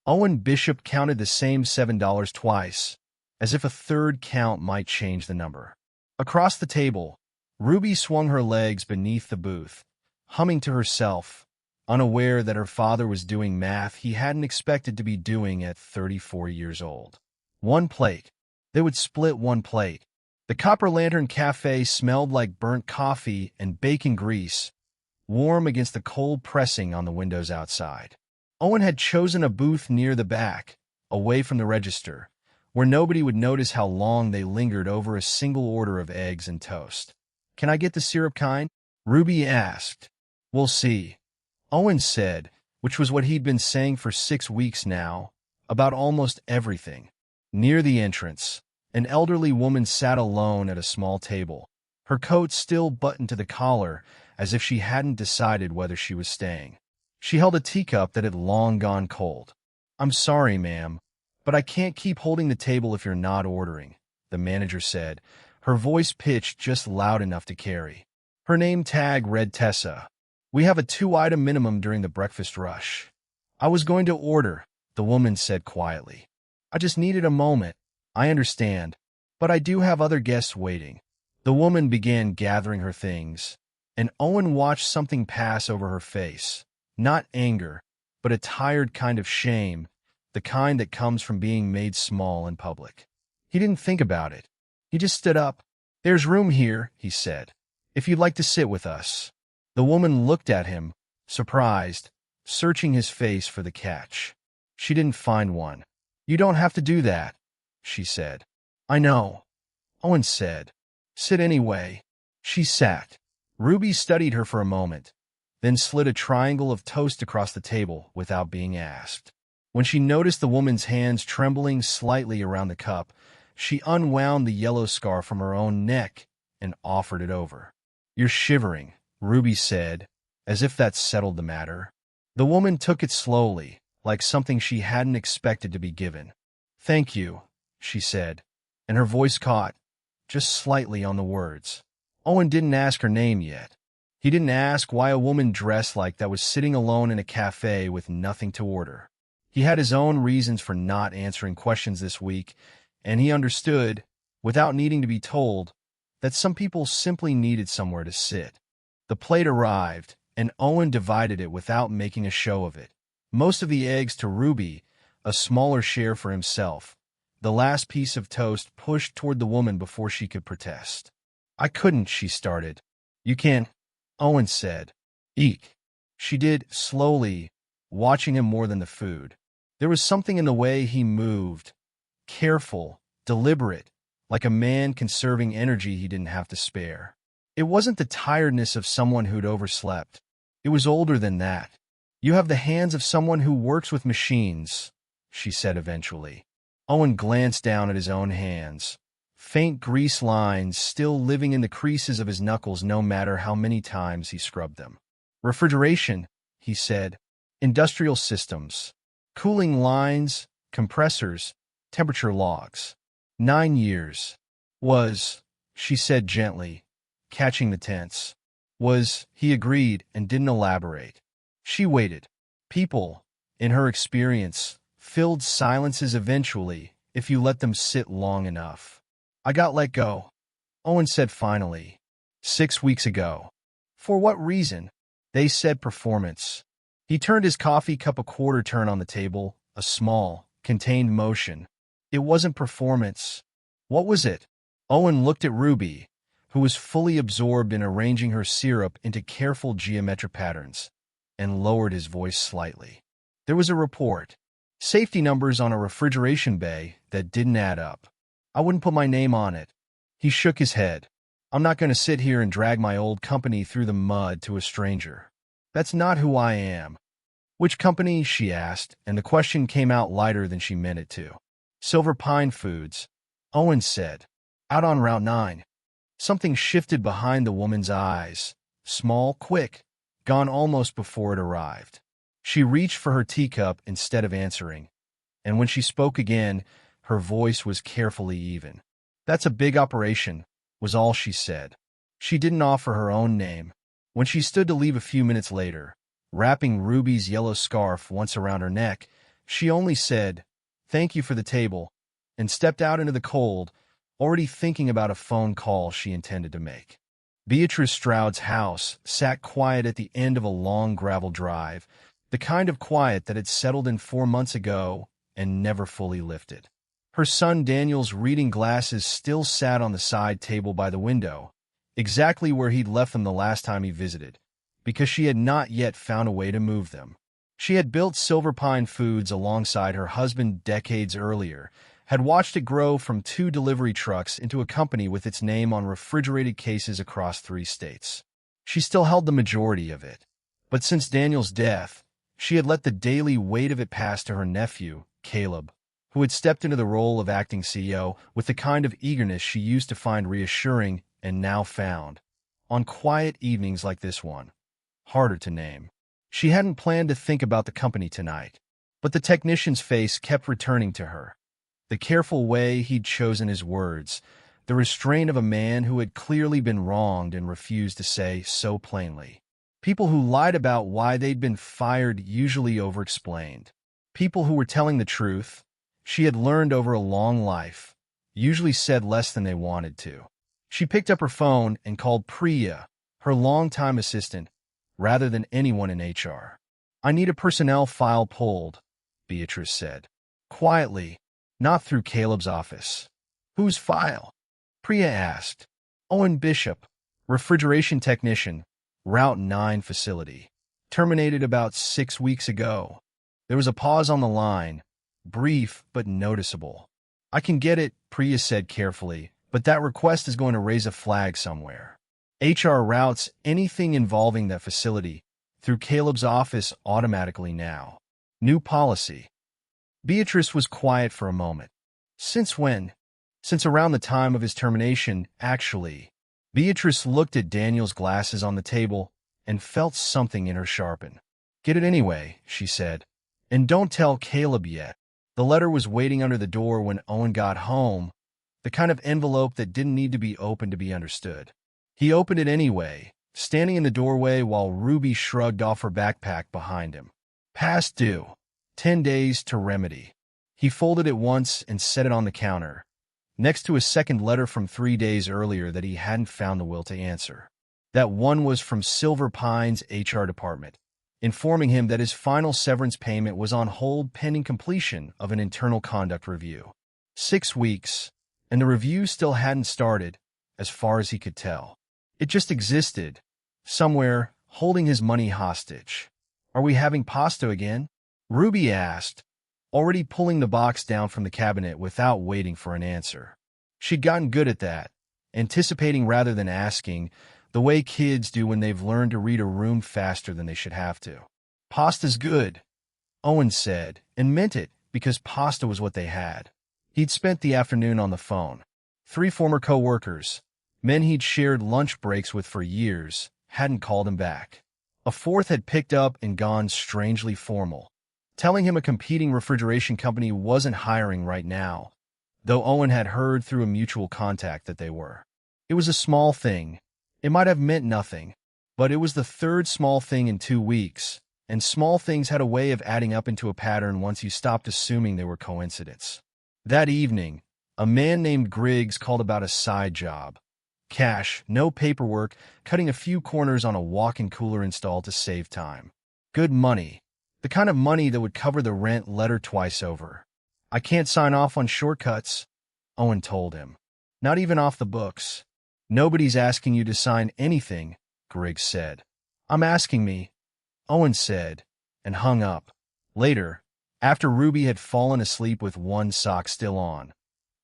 Owen Bishop counted the same $7 twice, as if a third count might change the number. Across the table, Ruby swung her legs beneath the booth, humming to herself, unaware that her father was doing math he hadn't expected to be doing at 34 years old. One plate. They would split one plate. The Copper Lantern Cafe smelled like burnt coffee and bacon grease, warm against the cold pressing on the windows outside. Owen had chosen a booth near the back, away from the register, where nobody would notice how long they lingered over a single order of eggs and toast. "Can I get the syrup kind?" Ruby asked. "We'll see," Owen said, which was what he'd been saying for 6 weeks now, about almost everything. Near the entrance, an elderly woman sat alone at a small table, her coat still buttoned to the collar as if she hadn't decided whether she was staying. She held a teacup that had long gone cold. "I'm sorry, ma'am, but I can't keep holding the table if you're not ordering," the manager said, her voice pitched just loud enough to carry. Her name tag read Tessa. "We have a 2-item minimum during the breakfast rush." "I was going to order," the woman said quietly. "I just needed a moment. I understand, but I do have other guests waiting." The woman began gathering her things, and Owen watched something pass over her face. Not anger, but a tired kind of shame, the kind that comes from being made small in public. He didn't think about it. He just stood up. "There's room here," he said, "if you'd like to sit with us." The woman looked at him, surprised, searching his face for the catch. She didn't find one. "You don't have to do that," she said. "I know," Owen said. "Sit anyway." She sat. Ruby studied her for a moment, then slid a triangle of toast across the table without being asked. When she noticed the woman's hands trembling slightly around the cup, she unwound the yellow scarf from her own neck and offered it over. "You're shivering," Ruby said, as if that settled the matter. The woman took it slowly, like something she hadn't expected to be given. "Thank you," she said, and her voice caught, just slightly on the words. Owen didn't ask her name yet. He didn't ask why a woman dressed like that was sitting alone in a cafe with nothing to order. He had his own reasons for not answering questions this week, and he understood, without needing to be told, that some people simply needed somewhere to sit. The plate arrived, and Owen divided it without making a show of it. Most of the eggs to Ruby, a smaller share for himself. The last piece of toast pushed toward the woman before she could protest. "I couldn't," she started. "You can't," Owen said. "Eek." She did, slowly, watching him more than the food. There was something in the way he moved, careful, deliberate, like a man conserving energy he didn't have to spare. It wasn't the tiredness of someone who'd overslept. It was older than that. "You have the hands of someone who works with machines," she said eventually. Owen glanced down at his own hands. Faint grease lines still living in the creases of his knuckles no matter how many times he scrubbed them. "Refrigeration," he said. "Industrial systems. Cooling lines, compressors, temperature logs. 9 years. Was," she said gently, catching the tense. "Was," he agreed and didn't elaborate. She waited. People, in her experience, filled silences eventually if you let them sit long enough. "I got let go," Owen said finally. 6 weeks ago. "For what reason?" They said performance. He turned his coffee cup a quarter turn on the table, a small, contained motion. "It wasn't performance." "What was it?" Owen looked at Ruby, who was fully absorbed in arranging her syrup into careful geometric patterns, and lowered his voice slightly. "There was a report. Safety numbers on a refrigeration bay that didn't add up. I wouldn't put my name on it." He shook his head. "I'm not going to sit here and drag my old company through the mud to a stranger. That's not who I am." "Which company?" she asked, and the question came out lighter than she meant it to. "Silver Pine Foods," Owen said. "Out on Route 9. Something shifted behind the woman's eyes. Small, quick, gone almost before it arrived. She reached for her teacup instead of answering, and when she spoke again, her voice was carefully even. "That's a big operation," was all she said. She didn't offer her own name. When she stood to leave a few minutes later, wrapping Ruby's yellow scarf once around her neck, She only said, "Thank you for the table," and stepped out into the cold, already thinking about a phone call she intended to make. Beatrice Stroud's house sat quiet at the end of a long gravel drive, the kind of quiet that had settled in 4 months ago and never fully lifted. Her son Daniel's reading glasses still sat on the side table by the window, exactly where he'd left them the last time he visited, because she had not yet found a way to move them. She had built Silver Pine Foods alongside her husband decades earlier, had watched it grow from 2 delivery trucks into a company with its name on refrigerated cases across 3 states. She still held the majority of it, but since Daniel's death, she had let the daily weight of it pass to her nephew, Caleb, who had stepped into the role of acting CEO with the kind of eagerness she used to find reassuring and now found, on quiet evenings like this one, harder to name. She hadn't planned to think about the company tonight, but the technician's face kept returning to her. The careful way he'd chosen his words, the restraint of a man who had clearly been wronged and refused to say so plainly. People who lied about why they'd been fired usually over-explained. People who were telling the truth, she had learned over a long life, usually said less than they wanted to. She picked up her phone and called Priya, her longtime assistant, rather than anyone in HR. "I need a personnel file pulled," Beatrice said. Quietly, not through Caleb's office. "Whose file?" Priya asked. "Owen Bishop, refrigeration technician, Route 9 facility. Terminated about 6 weeks ago." There was a pause on the line, brief but noticeable. "I can get it," Priya said carefully, "but that request is going to raise a flag somewhere. HR routes anything involving that facility through Caleb's office automatically now. New policy." Beatrice was quiet for a moment. "Since when?" "Since around the time of his termination, actually." Beatrice looked at Daniel's glasses on the table and felt something in her sharpen. "Get it anyway," she said. "And don't tell Caleb yet." The letter was waiting under the door when Owen got home, the kind of envelope that didn't need to be opened to be understood. He opened it anyway, standing in the doorway while Ruby shrugged off her backpack behind him. "Past due. 10 days to remedy." He folded it once and set it on the counter, next to a second letter from 3 days earlier that he hadn't found the will to answer. That one was from Silver Pine's HR department, informing him that his final severance payment was on hold pending completion of an internal conduct review. 6 weeks, and the review still hadn't started, as far as he could tell. It just existed, somewhere, holding his money hostage. "Are we having pasta again?" Ruby asked, already pulling the box down from the cabinet without waiting for an answer. She'd gotten good at that, anticipating rather than asking, the way kids do when they've learned to read a room faster than they should have to. "Pasta's good," Owen said, and meant it because pasta was what they had. He'd spent the afternoon on the phone. 3 former co-workers, men he'd shared lunch breaks with for years, hadn't called him back. A 4th had picked up and gone strangely formal, telling him a competing refrigeration company wasn't hiring right now, though Owen had heard through a mutual contact that they were. It was a small thing. It might have meant nothing, but it was the 3rd small thing in 2 weeks, and small things had a way of adding up into a pattern once you stopped assuming they were coincidence. That evening, a man named Griggs called about a side job. Cash, no paperwork, cutting a few corners on a walk-in cooler install to save time. Good money. The kind of money that would cover the rent letter twice over. "I can't sign off on shortcuts," Owen told him. "Not even off the books." "Nobody's asking you to sign anything," Griggs said. "I'm asking me," Owen said, and hung up. Later, after Ruby had fallen asleep with one sock still on,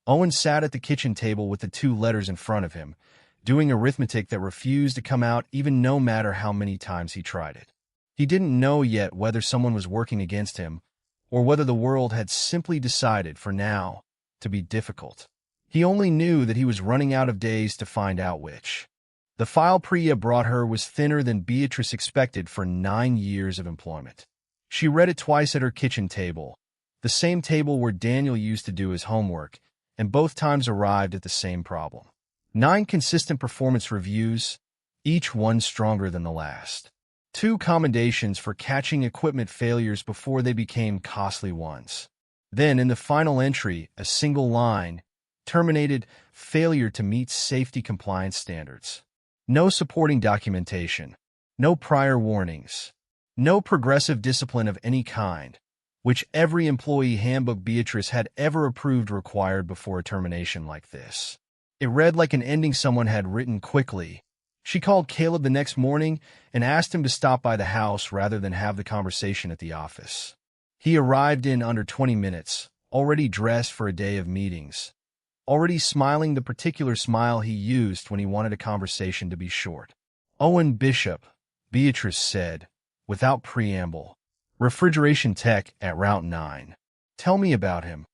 Owen sat at the kitchen table with the 2 letters in front of him, doing arithmetic that refused to come out even no matter how many times he tried it. He didn't know yet whether someone was working against him, or whether the world had simply decided, for now, to be difficult. He only knew that he was running out of days to find out which. The file Priya brought her was thinner than Beatrice expected for 9 years of employment. She read it twice at her kitchen table, the same table where Daniel used to do his homework, and both times arrived at the same problem. 9 consistent performance reviews, each one stronger than the last. 2 commendations for catching equipment failures before they became costly ones. Then, in the final entry, a single line, terminated failure to meet safety compliance standards. No supporting documentation. No prior warnings. No progressive discipline of any kind, which every employee handbook Beatrice had ever approved required before a termination like this. It read like an ending someone had written quickly. She called Caleb the next morning and asked him to stop by the house rather than have the conversation at the office. He arrived in under 20 minutes, already dressed for a day of meetings, already smiling the particular smile he used when he wanted a conversation to be short. Owen Bishop, Beatrice said, without preamble. Refrigeration tech at Route 9. Tell me about him.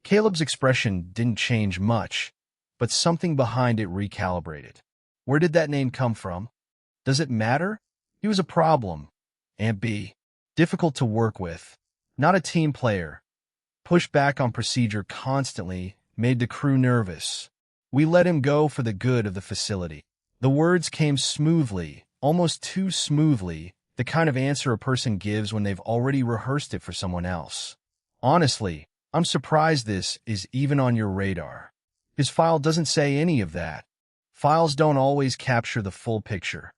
Caleb's expression didn't change much, but something behind it recalibrated. Where did that name come from? Does it matter? He was a problem. And B. Difficult to work with. Not a team player. Pushed back on procedure constantly, made the crew nervous. We let him go for the good of the facility. The words came smoothly, almost too smoothly, the kind of answer a person gives when they've already rehearsed it for someone else. Honestly, I'm surprised this is even on your radar. His file doesn't say any of that. Files don't always capture the full picture.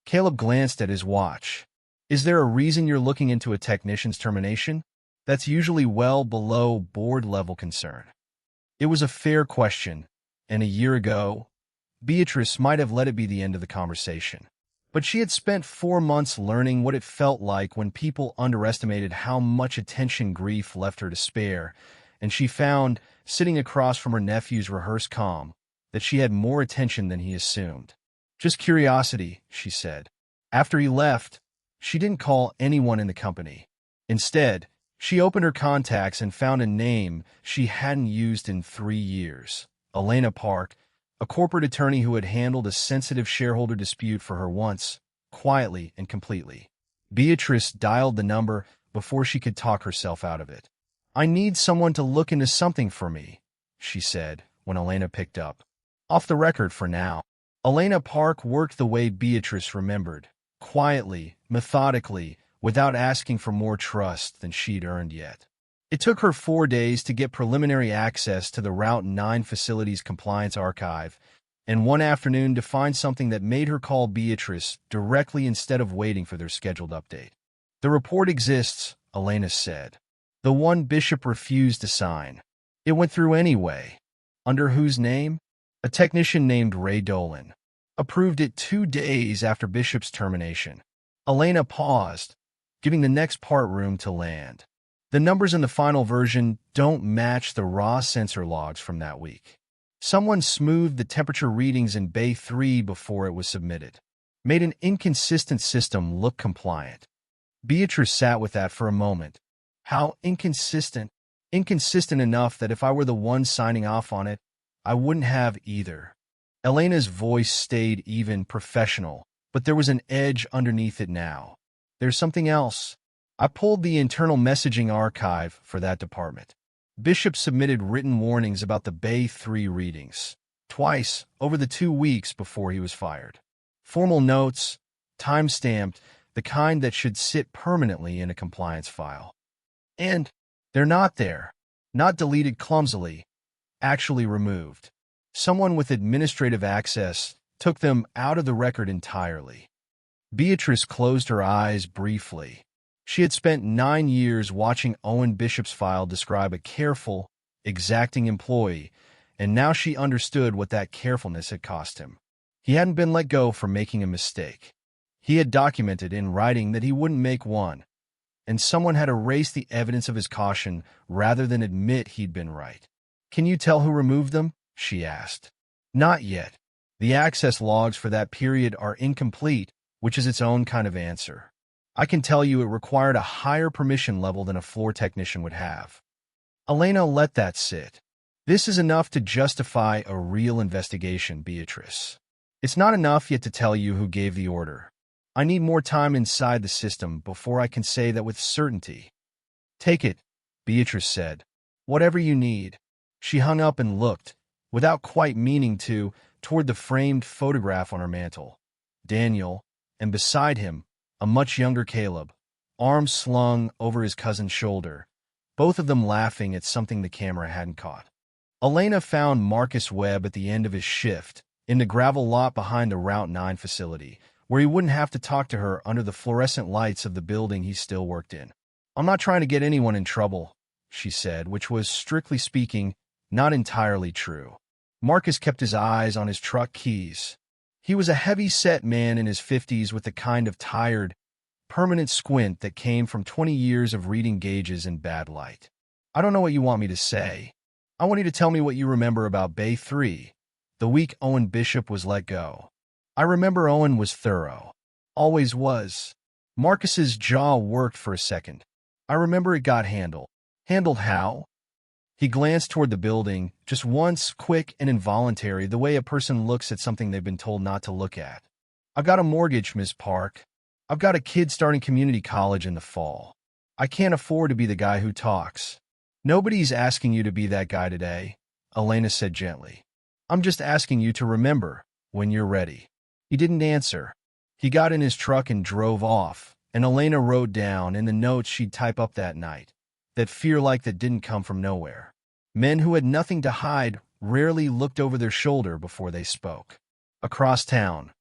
Caleb glanced at his watch. Is there a reason you're looking into a technician's termination? That's usually well below board-level concern. It was a fair question, and a year ago, Beatrice might have let it be the end of the conversation. But she had spent 4 months learning what it felt like when people underestimated how much attention grief left her to spare, and she found, sitting across from her nephew's rehearsed calm, that she had more attention than he assumed. Just curiosity, she said. After he left, she didn't call anyone in the company. Instead, she opened her contacts and found a name she hadn't used in 3 years. Elena Park, a corporate attorney who had handled a sensitive shareholder dispute for her once, quietly and completely. Beatrice dialed the number before she could talk herself out of it. I need someone to look into something for me, she said when Elena picked up. Off the record for now. Elena Park worked the way Beatrice remembered, quietly, methodically, without asking for more trust than she'd earned yet. It took her 4 days to get preliminary access to the Route 9 facility's compliance archive, and one afternoon to find something that made her call Beatrice directly instead of waiting for their scheduled update. The report exists, Elena said. The one Bishop refused to sign. It went through anyway. Under whose name? A technician named Ray Dolan. Approved it 2 days after Bishop's termination. Elena paused, giving the next part room to land. The numbers in the final version don't match the raw sensor logs from that week. Someone smoothed the temperature readings in Bay 3 before it was submitted. Made an inconsistent system look compliant. Beatrice sat with that for a moment. How inconsistent? Inconsistent enough that if I were the one signing off on it, I wouldn't have either. Elena's voice stayed even professional, but there was an edge underneath it now. There's something else. I pulled the internal messaging archive for that department. Bishop submitted written warnings about the Bay 3 readings, twice over the 2 weeks before he was fired. Formal notes, time-stamped, the kind that should sit permanently in a compliance file. And they're not there. Not deleted clumsily, actually removed. Someone with administrative access took them out of the record entirely. Beatrice closed her eyes briefly. She had spent 9 years watching Owen Bishop's file describe a careful, exacting employee, and now she understood what that carefulness had cost him. He hadn't been let go for making a mistake. He had documented in writing that he wouldn't make one, and someone had erased the evidence of his caution rather than admit he'd been right. Can you tell who removed them? She asked. Not yet. The access logs for that period are incomplete, which is its own kind of answer. I can tell you it required a higher permission level than a floor technician would have. Elena let that sit. This is enough to justify a real investigation, Beatrice. It's not enough yet to tell you who gave the order. I need more time inside the system before I can say that with certainty. Take it, Beatrice said. Whatever you need. She hung up and looked, without quite meaning to, toward the framed photograph on her mantel. Daniel, and beside him, a much younger Caleb, arms slung over his cousin's shoulder, both of them laughing at something the camera hadn't caught. Elena found Marcus Webb at the end of his shift, in the gravel lot behind the Route 9 facility, where he wouldn't have to talk to her under the fluorescent lights of the building he still worked in. "I'm not trying to get anyone in trouble," she said, which was, strictly speaking, not entirely true. Marcus kept his eyes on his truck keys. He was a heavy-set man in his 50s with the kind of tired, permanent squint that came from 20 years of reading gauges in bad light. "I don't know what you want me to say. I want you to tell me what you remember about Bay 3, the week Owen Bishop was let go." "I remember Owen was thorough. Always was." Marcus's jaw worked for a second. "I remember it got handled." "Handled how?" He glanced toward the building, just once, quick and involuntary, the way a person looks at something they've been told not to look at. "I've got a mortgage, Miss Park. I've got a kid starting community college in the fall. I can't afford to be the guy who talks." "Nobody's asking you to be that guy today," Elena said gently. "I'm just asking you to remember when you're ready." He didn't answer. He got in his truck and drove off, and Elena wrote down in the notes she'd type up that night, that fear like that didn't come from nowhere. Men who had nothing to hide rarely looked over their shoulder before they spoke. Across town,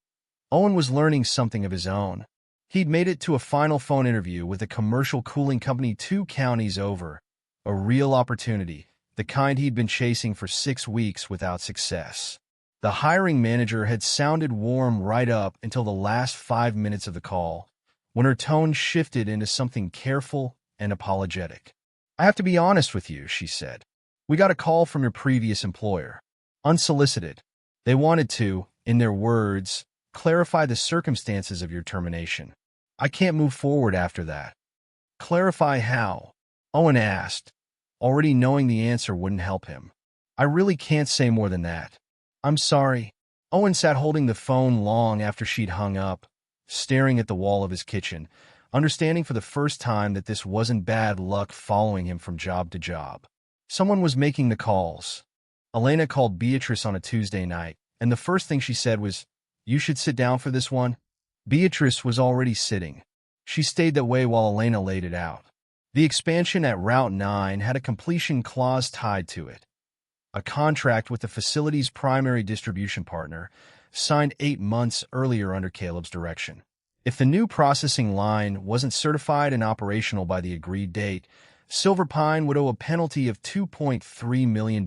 Owen was learning something of his own. He'd made it to a final phone interview with a commercial cooling company 2 counties over, a real opportunity, the kind he'd been chasing for 6 weeks without success. The hiring manager had sounded warm right up until the last 5 minutes of the call, when her tone shifted into something careful and apologetic. "I have to be honest with you," she said. "We got a call from your previous employer. Unsolicited. They wanted to, in their words, clarify the circumstances of your termination. I can't move forward after that." "Clarify how?" Owen asked, already knowing the answer wouldn't help him. "I really can't say more than that. I'm sorry." Owen sat holding the phone long after she'd hung up, staring at the wall of his kitchen, understanding for the first time that this wasn't bad luck following him from job to job. Someone was making the calls. Elena called Beatrice on a Tuesday night, and the first thing she said was, "You should sit down for this one." Beatrice was already sitting. She stayed that way while Elena laid it out. The expansion at Route 9 had a completion clause tied to it. A contract with the facility's primary distribution partner, signed 8 months earlier under Caleb's direction. If the new processing line wasn't certified and operational by the agreed date, Silver Pine would owe a penalty of $2.3 million,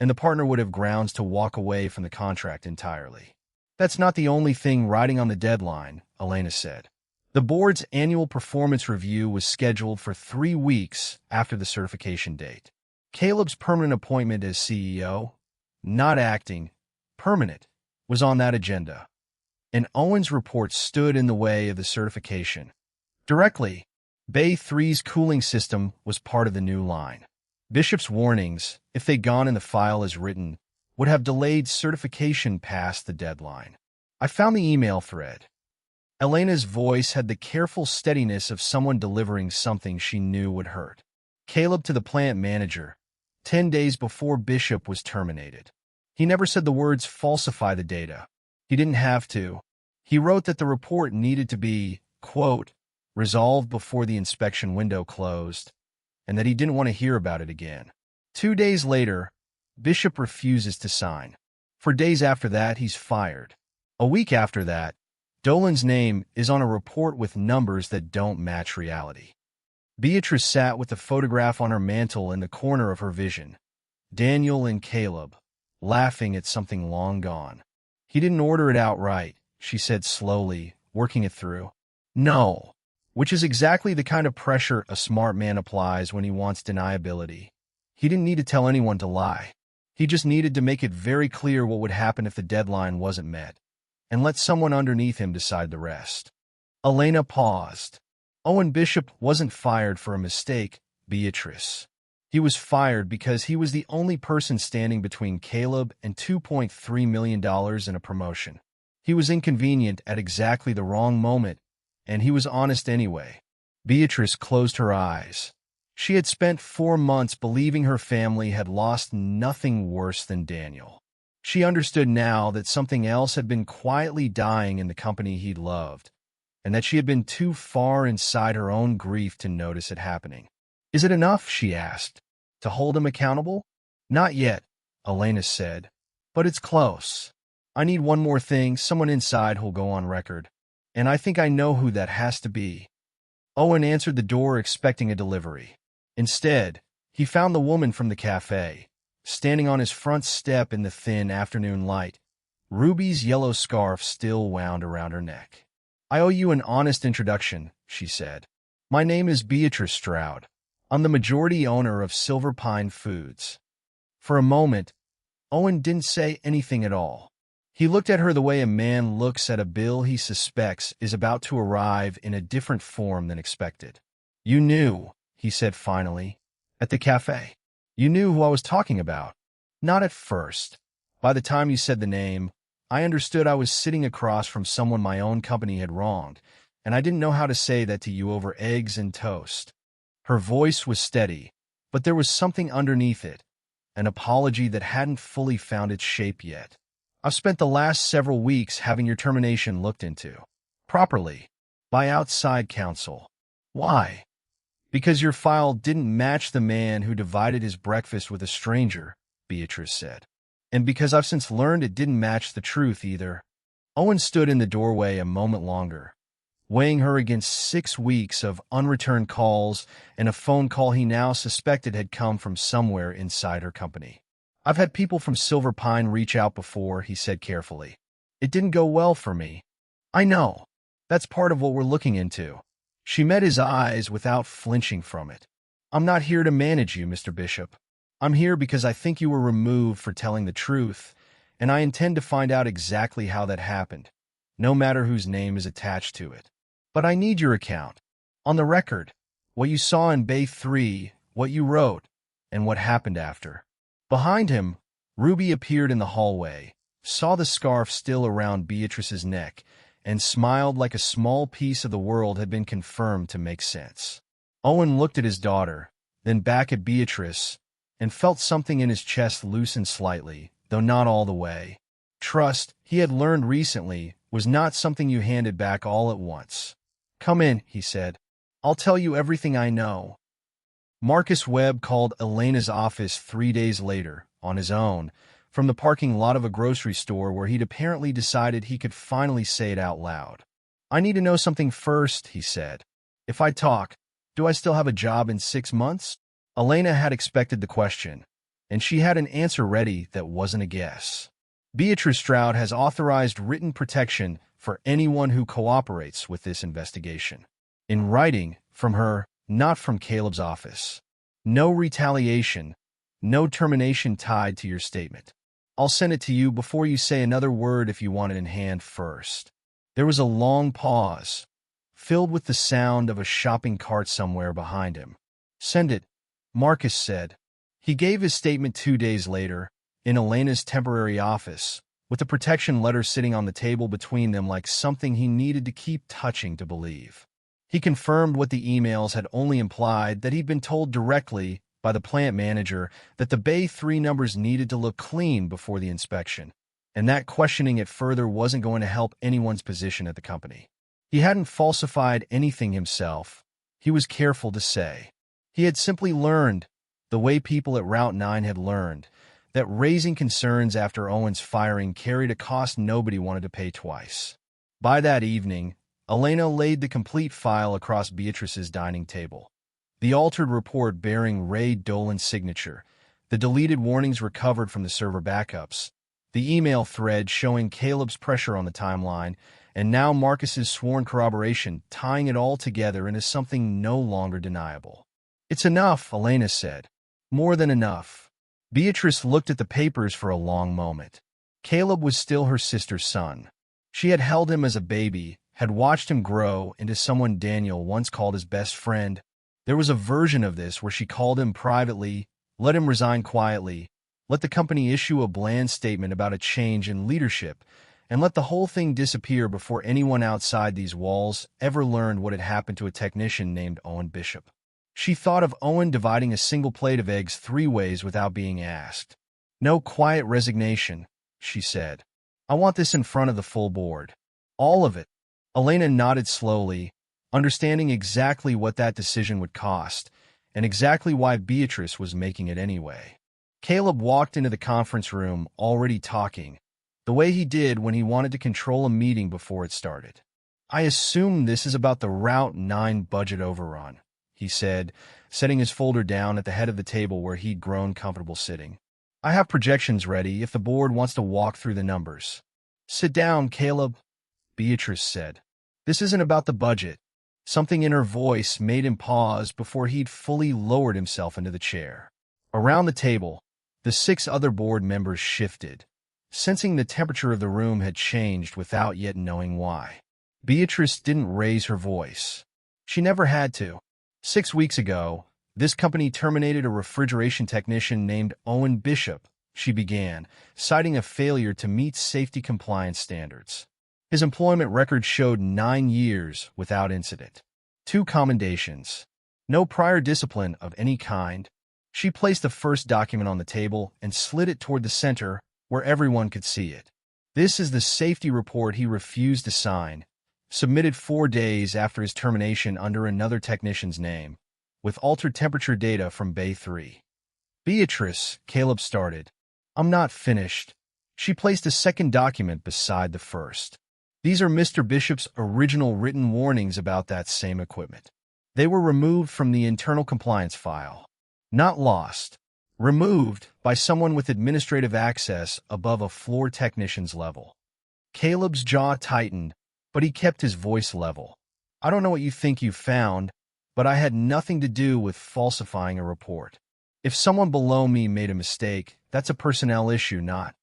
and the partner would have grounds to walk away from the contract entirely. "That's not the only thing riding on the deadline," Elena said. The board's annual performance review was scheduled for 3 weeks after the certification date. Caleb's permanent appointment as CEO, not acting, permanent, was on that agenda. And Owen's report stood in the way of the certification. Directly, Bay 3's cooling system was part of the new line. Bishop's warnings, if they'd gone in the file as written, would have delayed certification past the deadline. "I found the email thread." Elena's voice had the careful steadiness of someone delivering something she knew would hurt. "Caleb to the plant manager, 10 days before Bishop was terminated. He never said the words falsify the data. He didn't have to. He wrote that the report needed to be, quote, resolved before the inspection window closed, and that he didn't want to hear about it again. 2 days later, Bishop refuses to sign. For days after that, he's fired. A week after that, Dolan's name is on a report with numbers that don't match reality." Beatrice sat with the photograph on her mantle in the corner of her vision. Daniel and Caleb, laughing at something long gone. "He didn't order it outright," she said slowly, working it through. "No," which is exactly the kind of pressure a smart man applies when he wants deniability. He didn't need to tell anyone to lie. He just needed to make it very clear what would happen if the deadline wasn't met, and let someone underneath him decide the rest. Elena paused. Owen Bishop wasn't fired for a mistake, Beatrice. He was fired because he was the only person standing between Caleb and $2.3 million in a promotion. He was inconvenient at exactly the wrong moment, and he was honest anyway. Beatrice closed her eyes. She had spent 4 months believing her family had lost nothing worse than Daniel. She understood now that something else had been quietly dying in the company he'd loved, and that she had been too far inside her own grief to notice it happening. "Is it enough," she asked, "to hold him accountable?" "Not yet," Elena said, "but it's close. I need one more thing, someone inside who'll go on record. And I think I know who that has to be." Owen answered the door expecting a delivery. Instead, he found the woman from the cafe, standing on his front step in the thin afternoon light, Ruby's yellow scarf still wound around her neck. "I owe you an honest introduction," she said. "My name is Beatrice Stroud. I'm the majority owner of Silver Pine Foods." For a moment, Owen didn't say anything at all. He looked at her the way a man looks at a bill he suspects is about to arrive in a different form than expected. "You knew," he said finally, "at the cafe. You knew who I was talking about." "Not at first. By the time you said the name, I understood I was sitting across from someone my own company had wronged, and I didn't know how to say that to you over eggs and toast." Her voice was steady, but there was something underneath it, an apology that hadn't fully found its shape yet. "I've spent the last several weeks having your termination looked into. Properly. By outside counsel." "Why?" "Because your file didn't match the man who divided his breakfast with a stranger," Beatrice said. "And because I've since learned it didn't match the truth either." Owen stood in the doorway a moment longer, weighing her against 6 weeks of unreturned calls and a phone call he now suspected had come from somewhere inside her company. "I've had people from Silver Pine reach out before," he said carefully. "It didn't go well for me." "I know. That's part of what we're looking into." She met his eyes without flinching from it. "I'm not here to manage you, Mr. Bishop. I'm here because I think you were removed for telling the truth, and I intend to find out exactly how that happened, no matter whose name is attached to it. But I need your account. On the record, what you saw in Bay 3, what you wrote, and what happened after." Behind him, Ruby appeared in the hallway, saw the scarf still around Beatrice's neck, and smiled like a small piece of the world had been confirmed to make sense. Owen looked at his daughter, then back at Beatrice, and felt something in his chest loosen slightly, though not all the way. Trust, he had learned recently, was not something you handed back all at once. "Come in," he said. "I'll tell you everything I know." Marcus Webb called Elena's office 3 days later, on his own, from the parking lot of a grocery store where he'd apparently decided he could finally say it out loud. "I need to know something first," he said. "If I talk, do I still have a job in 6 months?" Elena had expected the question, and she had an answer ready that wasn't a guess. "Beatrice Stroud has authorized written protection for anyone who cooperates with this investigation. In writing, from her, not from Caleb's office. No retaliation, no termination tied to your statement. I'll send it to you before you say another word if you want it in hand first." There was a long pause, filled with the sound of a shopping cart somewhere behind him. "Send it," Marcus said. He gave his statement 2 days later, in Elena's temporary office, with the protection letter sitting on the table between them like something he needed to keep touching to believe. He confirmed what the emails had only implied, that he'd been told directly by the plant manager that the Bay 3 numbers needed to look clean before the inspection, and that questioning it further wasn't going to help anyone's position at the company. He hadn't falsified anything himself, he was careful to say. He had simply learned, the way people at Route 9 had learned, that raising concerns after Owen's firing carried a cost nobody wanted to pay twice. By that evening, Elena laid the complete file across Beatrice's dining table. The altered report bearing Ray Dolan's signature, the deleted warnings recovered from the server backups, the email thread showing Caleb's pressure on the timeline, and now Marcus's sworn corroboration tying it all together into something no longer deniable. "It's enough," Elena said. "More than enough." Beatrice looked at the papers for a long moment. Caleb was still her sister's son. She had held him as a baby, had watched him grow into someone Daniel once called his best friend. There was a version of this where she called him privately, let him resign quietly, let the company issue a bland statement about a change in leadership, and let the whole thing disappear before anyone outside these walls ever learned what had happened to a technician named Owen Bishop. She thought of Owen dividing a single plate of eggs 3 ways without being asked. "No quiet resignation," she said. "I want this in front of the full board. All of it. Elena nodded slowly, understanding exactly what that decision would cost, and exactly why Beatrice was making it anyway. Caleb walked into the conference room already talking, the way he did when he wanted to control a meeting before it started. "I assume this is about the Route 9 budget overrun," he said, setting his folder down at the head of the table where he'd grown comfortable sitting. "I have projections ready if the board wants to walk through the numbers." "Sit down, Caleb," Beatrice said. "This isn't about the budget." Something in her voice made him pause before he'd fully lowered himself into the chair. Around the table, the 6 other board members shifted, sensing the temperature of the room had changed without yet knowing why. Beatrice didn't raise her voice. She never had to. 6 weeks ago, this company terminated a refrigeration technician named Owen Bishop, she began, citing a failure to meet safety compliance standards. His employment record showed 9 years without incident. 2 commendations. No prior discipline of any kind. She placed the first document on the table and slid it toward the center where everyone could see it. "This is the safety report he refused to sign, submitted 4 days after his termination under another technician's name, with altered temperature data from Bay 3. "Beatrice," Caleb started. "I'm not finished." She placed a second document beside the first. "These are Mr. Bishop's original written warnings about that same equipment. They were removed from the internal compliance file. Not lost. Removed by someone with administrative access above a floor technician's level." Caleb's jaw tightened, but he kept his voice level. "I don't know what you think you found, but I had nothing to do with falsifying a report. If someone below me made a mistake, that's a personnel issue, not."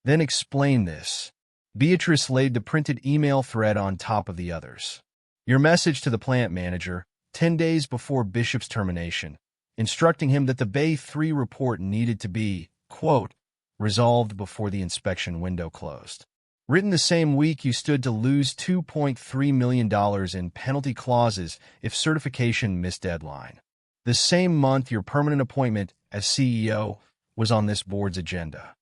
"Then explain this." Beatrice laid the printed email thread on top of the others. "Your message to the plant manager, 10 days before Bishop's termination, instructing him that the Bay 3 report needed to be, quote, resolved before the inspection window closed. Written the same week you stood to lose $2.3 million in penalty clauses if certification missed deadline. The same month your permanent appointment as CEO was on this board's agenda."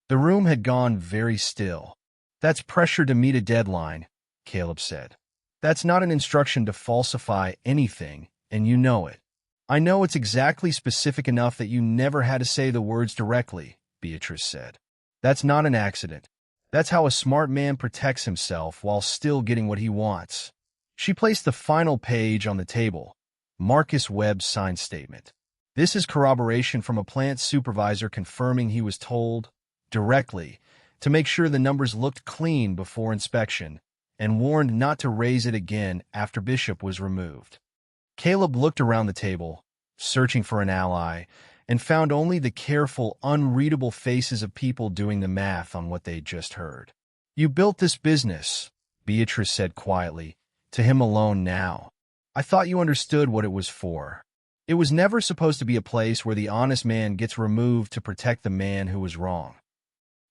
The room had gone very still. "That's pressure to meet a deadline," Caleb said. "That's not an instruction to falsify anything, and you know it." "I know it's exactly specific enough that you never had to say the words directly," Beatrice said. "That's not an accident. That's how a smart man protects himself while still getting what he wants." She placed the final page on the table, Marcus Webb's signed statement. "This is corroboration from a plant supervisor confirming he was told, directly, to make sure the numbers looked clean before inspection, and warned not to raise it again after Bishop was removed." Caleb looked around the table, searching for an ally, and found only the careful, unreadable faces of people doing the math on what they'd just heard. "You built this business," Beatrice said quietly, to him alone now. "I thought you understood what it was for. It was never supposed to be a place where the honest man gets removed to protect the man who was wrong."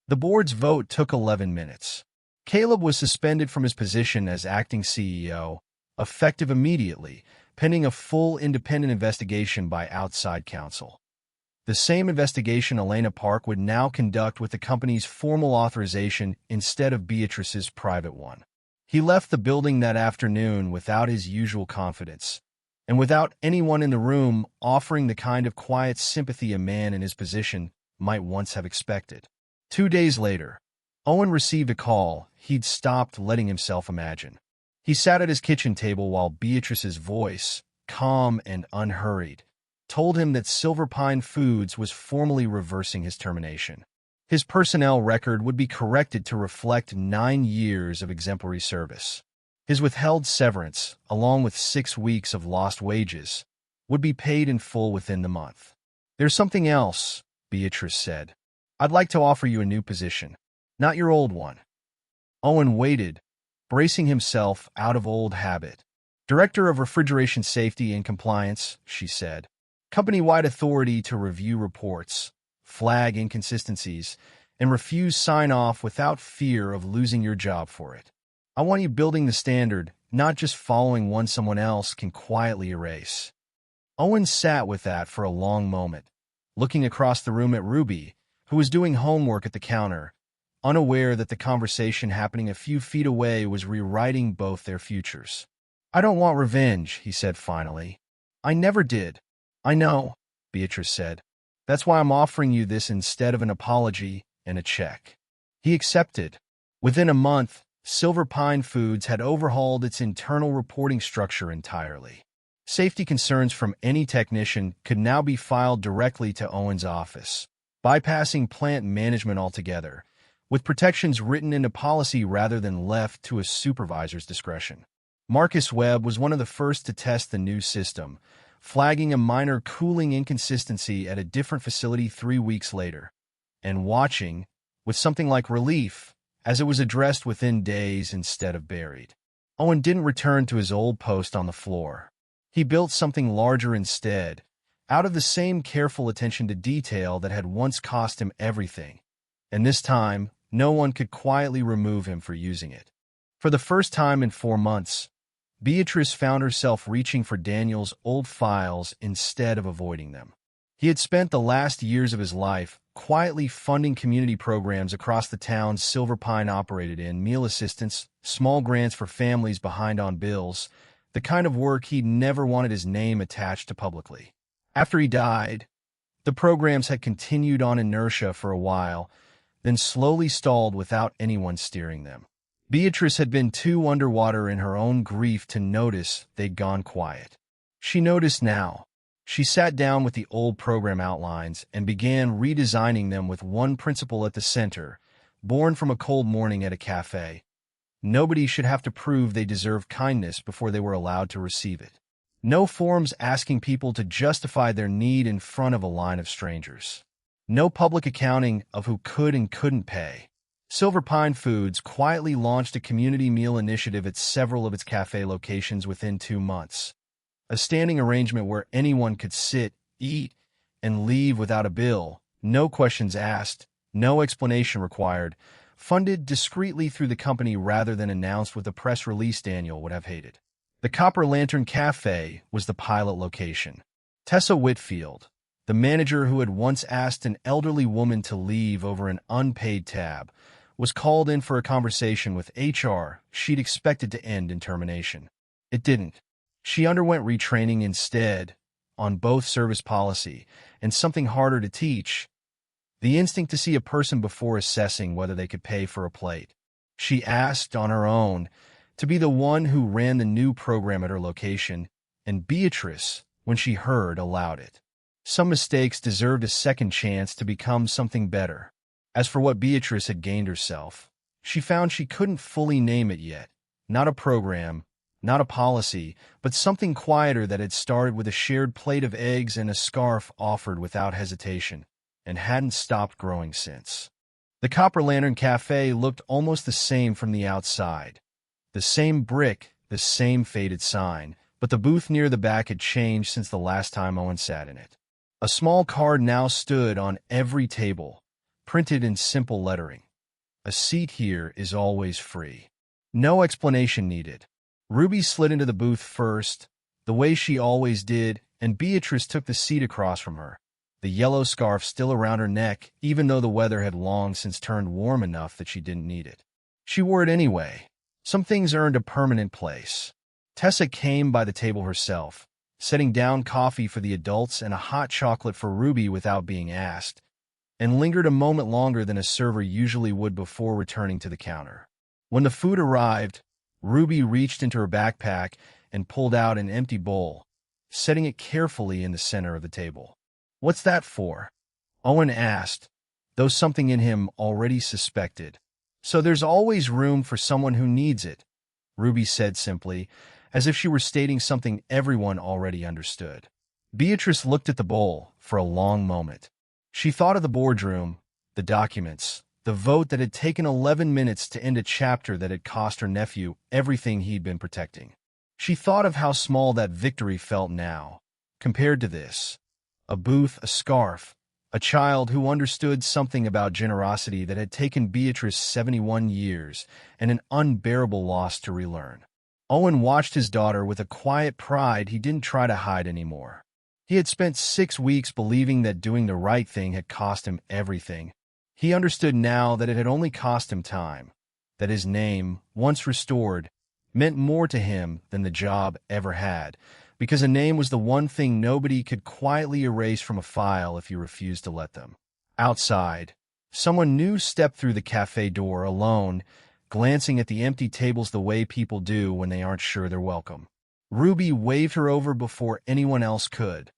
The board's vote took 11 minutes. Caleb was suspended from his position as acting CEO, effective immediately, pending a full independent investigation by outside counsel. The same investigation Elena Park would now conduct with the company's formal authorization instead of Beatrice's private one. He left the building that afternoon without his usual confidence, and without anyone in the room offering the kind of quiet sympathy a man in his position might once have expected. 2 days later, Owen received a call he'd stopped letting himself imagine. He sat at his kitchen table while Beatrice's voice, calm and unhurried, told him that Silver Pine Foods was formally reversing his termination. His personnel record would be corrected to reflect 9 years of exemplary service. His withheld severance, along with 6 weeks of lost wages, would be paid in full within the month. "There's something else," Beatrice said. "I'd like to offer you a new position, not your old one." Owen waited, bracing himself out of old habit. "Director of Refrigeration Safety and Compliance," she said. "Company-wide authority to review reports, flag inconsistencies, and refuse sign-off without fear of losing your job for it. I want you building the standard, not just following one someone else can quietly erase." Owen sat with that for a long moment, looking across the room at Ruby, who was doing homework at the counter, unaware that the conversation happening a few feet away was rewriting both their futures. "I don't want revenge," he said finally. "I never did." "I know," Beatrice said. "That's why I'm offering you this instead of an apology and a check." He accepted. Within a month, Silver Pine Foods had overhauled its internal reporting structure entirely. Safety concerns from any technician could now be filed directly to Owen's office, bypassing plant management altogether, with protections written into policy rather than left to a supervisor's discretion. Marcus Webb was one of the first to test the new system, flagging a minor cooling inconsistency at a different facility 3 weeks later, and watching, with something like relief, as it was addressed within days instead of buried. Owen didn't return to his old post on the floor. He built something larger instead, out of the same careful attention to detail that had once cost him everything, and this time, no one could quietly remove him for using it. For the first time in 4 months, Beatrice found herself reaching for Daniel's old files instead of avoiding them. He had spent the last years of his life quietly funding community programs across the towns Silver Pine operated in, meal assistance, small grants for families behind on bills, the kind of work he'd never wanted his name attached to publicly. After he died, the programs had continued on inertia for a while, then slowly stalled without anyone steering them. Beatrice had been too underwater in her own grief to notice they'd gone quiet. She noticed now. She sat down with the old program outlines and began redesigning them with one principle at the center, born from a cold morning at a cafe. Nobody should have to prove they deserve kindness before they were allowed to receive it. No forms asking people to justify their need in front of a line of strangers. No public accounting of who could and couldn't pay. Silver Pine Foods quietly launched a community meal initiative at several of its cafe locations within 2 months. A standing arrangement where anyone could sit, eat, and leave without a bill, no questions asked, no explanation required, funded discreetly through the company rather than announced with a press release Daniel would have hated. The Copper Lantern Cafe was the pilot location. Tessa Whitfield, the manager who had once asked an elderly woman to leave over an unpaid tab, was called in for a conversation with HR she'd expected to end in termination. It didn't. She underwent retraining instead, on both service policy and something harder to teach, the instinct to see a person before assessing whether they could pay for a plate. She asked, on her own, to be the one who ran the new program at her location, and Beatrice, when she heard, allowed it. Some mistakes deserved a second chance to become something better. As for what Beatrice had gained herself, she found she couldn't fully name it yet. Not a program, not a policy, but something quieter that had started with a shared plate of eggs and a scarf offered without hesitation, and hadn't stopped growing since. The Copper Lantern Cafe looked almost the same from the outside. The same brick, the same faded sign, but the booth near the back had changed since the last time Owen sat in it. A small card now stood on every table, printed in simple lettering. A seat here is always free. No explanation needed. Ruby slid into the booth first, the way she always did, and Beatrice took the seat across from her, the yellow scarf still around her neck, even though the weather had long since turned warm enough that she didn't need it. She wore it anyway. Some things earned a permanent place. Tessa came by the table herself, setting down coffee for the adults and a hot chocolate for Ruby without being asked, and lingered a moment longer than a server usually would before returning to the counter. When the food arrived, Ruby reached into her backpack and pulled out an empty bowl, setting it carefully in the center of the table. "What's that for?" Owen asked, though something in him already suspected. "So there's always room for someone who needs it," Ruby said simply, as if she were stating something everyone already understood. Beatrice looked at the bowl for a long moment. She thought of the boardroom, the documents, the vote that had taken 11 minutes to end a chapter that had cost her nephew everything he'd been protecting. She thought of how small that victory felt now, compared to this. A booth, a scarf, a child who understood something about generosity that had taken Beatrice 71 years, and an unbearable loss to relearn. Owen watched his daughter with a quiet pride he didn't try to hide anymore. He had spent 6 weeks believing that doing the right thing had cost him everything. He understood now that it had only cost him time, that his name, once restored, meant more to him than the job ever had, because a name was the one thing nobody could quietly erase from a file if you refused to let them. Outside, someone new stepped through the cafe door alone, glancing at the empty tables the way people do when they aren't sure they're welcome. Ruby waved her over before anyone else could.